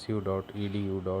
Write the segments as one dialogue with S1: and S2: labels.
S1: su.edu.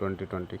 S1: 2020۔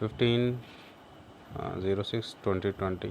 S1: 15/06/2020،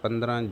S1: 15